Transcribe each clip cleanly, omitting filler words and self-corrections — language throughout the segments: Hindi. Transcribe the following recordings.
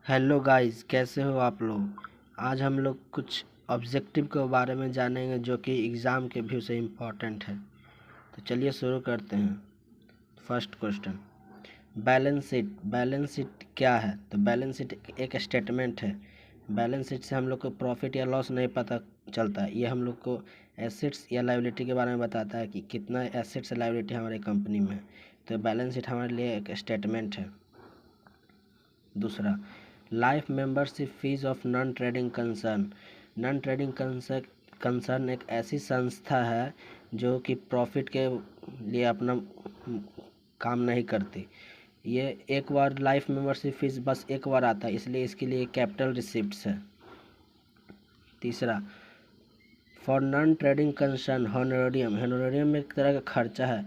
हेलो गाइस, कैसे हो आप लोग। आज हम लोग कुछ ऑब्जेक्टिव के बारे में जानेंगे जो कि एग्ज़ाम के व्यू से इम्पोर्टेंट है। तो चलिए शुरू करते हैं। First question, balance sheet. Balance sheet क्या है? तो बैलेंस शीट एक स्टेटमेंट है। बैलेंस शीट से हम लोग को प्रॉफिट या लॉस नहीं पता चलता। ये हम लोग को एसेट्स या लायबिलिटी के बारे में बताता है कि कितना एसेट्स या लायबिलिटी हमारे कंपनी में है। तो बैलेंस शीट हमारे लिए एक स्टेटमेंट है। दूसरा, life membership fees of non trading concern. Non trading concern एक ऐसी संस्था है जो कि प्रॉफिट के लिए अपना काम नहीं करती। ये एक बार लाइफ मेंबरशिप फीस बस एक बार आता है, इसलिए इसके लिए कैपिटल रिसिप्ट्स है। तीसरा, फॉर नॉन ट्रेडिंग कंसर्न हॉनोरेरियम। हॉनोरेरियम एक तरह का खर्चा है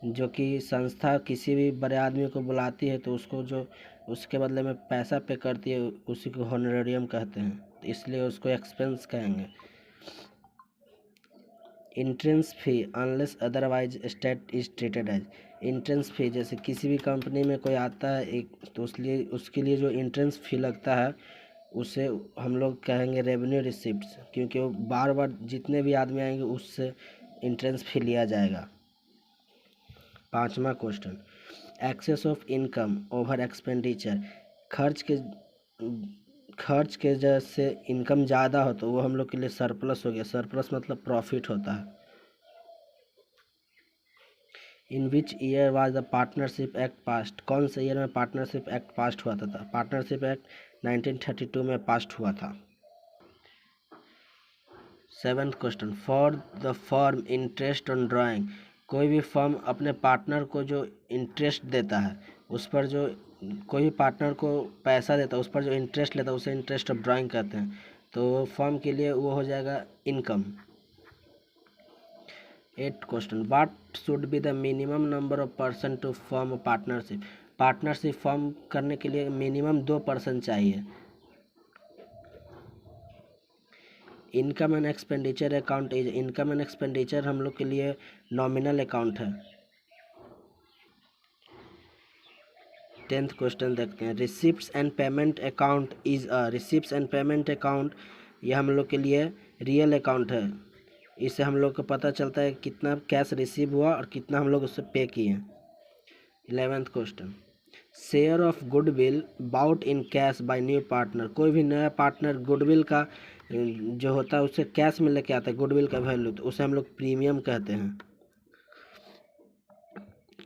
जो कि संस्था किसी भी बड़े आदमी को बुलाती है तो उसको जो उसके बदले में पैसा पे करती है उसी को हॉनोरेरियम कहते हैं, तो इसलिए उसको एक्सपेंस कहेंगे। Entrance fee unless otherwise state is treated as. Entrance fee, जैसे किसी भी कंपनी में कोई आता है एक तो उसके लिए जो इंट्रेंस फी लगता है उसे हम लोग कहेंगे रेवेन्यू रिसिप्ट्स, क्योंकि वो बार बार जितने भी आदमी आएंगे उससे इंट्रेंस फी लिया जाएगा। पांचवा question, excess of income over expenditure. खर्च के जैसे इनकम ज़्यादा हो तो वो हम लोग के लिए सरप्लस हो गया। सरप्लस मतलब प्रॉफिट होता है। In which year was the partnership act passed. कौन से ईयर में पार्टनरशिप एक्ट पास्ट हुआ था? पार्टनरशिप एक्ट 1932 में पास्ट हुआ था। Seventh question, for the firm interest on drawing. कोई भी फर्म अपने पार्टनर को जो इंटरेस्ट देता है उस पर जो कोई भी पार्टनर को पैसा देता है उस पर जो इंटरेस्ट लेता है उसे इंटरेस्ट ऑफ ड्राइंग कहते हैं। तो फर्म के लिए वो हो जाएगा income. Eight question, what should be the minimum number of person to form partnership. Partnership form करने के लिए मिनिमम 2 पर्सन चाहिए। Income and expenditure account is. Income and expenditure हम लोग के लिए नॉमिनल अकाउंट है। 10th क्वेश्चन देखते हैं, receipts and payment account is a. Receipts and payment account ये हम लोग के लिए रियल अकाउंट है। इससे हम लोग को पता चलता है कितना कैश रिसीव हुआ और कितना हम लोग उससे पे किए। 11th question, share of goodwill bought in cash by new partner. कोई भी नया पार्टनर गुडविल का जो होता है उसे कैश में लेके आता है, गुडविल का वैल्यू, तो उसे हम लोग प्रीमियम कहते हैं।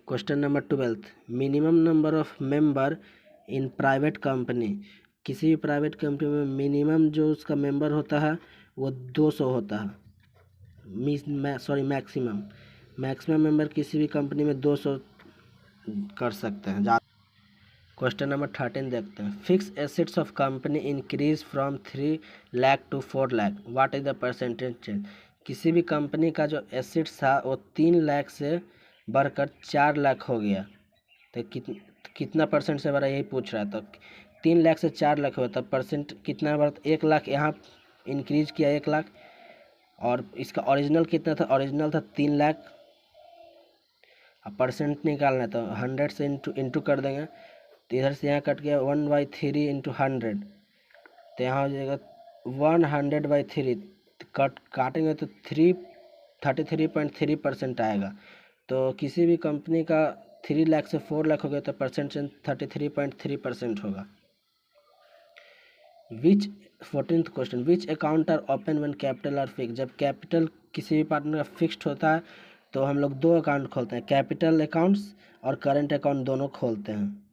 Question number 12, minimum number of member in private company. किसी भी प्राइवेट कंपनी में मिनिमम जो उसका मेंबर होता है वो 200 होता है। मैक्सिमम मैक्सिमम मेंबर किसी भी कंपनी में 200 कर सकते हैं। क्वेश्चन नंबर 13 देखते हैं, fix assets of company increase from 3 lakh to 4 lakh, what is the percentage change. किसी भी कंपनी का जो एसेट्स था वो 3 लाख से बढ़कर 4 लाख हो गया, तो कितना परसेंट से बढ़ा यही पूछ रहा है। तो 3 लाख से 4 लाख हुआ, तब परसेंट कितना बढ़ा? 1 लाख यहाँ इंक्रीज किया 1 लाख, और इसका ओरिजिनल कितना था? ओरिजिनल था 3 लाख। अब परसेंट निकालना है तो 100 से इंटू कर देंगे, तो इधर से यहाँ कट गया 1/3 इंटू 100, तो यहाँ हो जाएगा 100/3। काटेंगे तो 33.3% आएगा। तो किसी भी कंपनी का 3 लाख से 4 लाख हो गया तो परसेंटेज 33.3% होगा। 14th question, which account are open when capital are fix. जब कैपिटल किसी भी पार्टनर का फिक्स्ड होता है तो हम लोग 2 अकाउंट खोलते हैं, कैपिटल अकाउंट्स और करंट अकाउंट दोनों खोलते हैं।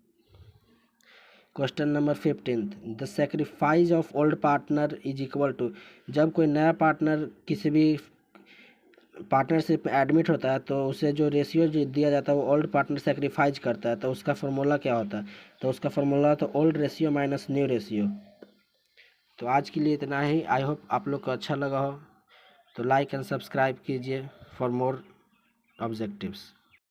Question number 15, the sacrifice of old partner is equal to. जब कोई नया पार्टनर किसी भी पार्टनरशिप में एडमिट होता है तो उसे जो रेशियो दिया जाता है वो ओल्ड पार्टनर सेक्रीफाइस करता है, तो उसका फार्मूला क्या होता है? तो उसका फार्मूला तो old ratio minus new ratio. तो आज के लिए इतना ही। आई होप आप लोग को अच्छा लगा हो, तो लाइक एंड सब्सक्राइब कीजिए फॉर मोर ऑब्जेक्टिव्स।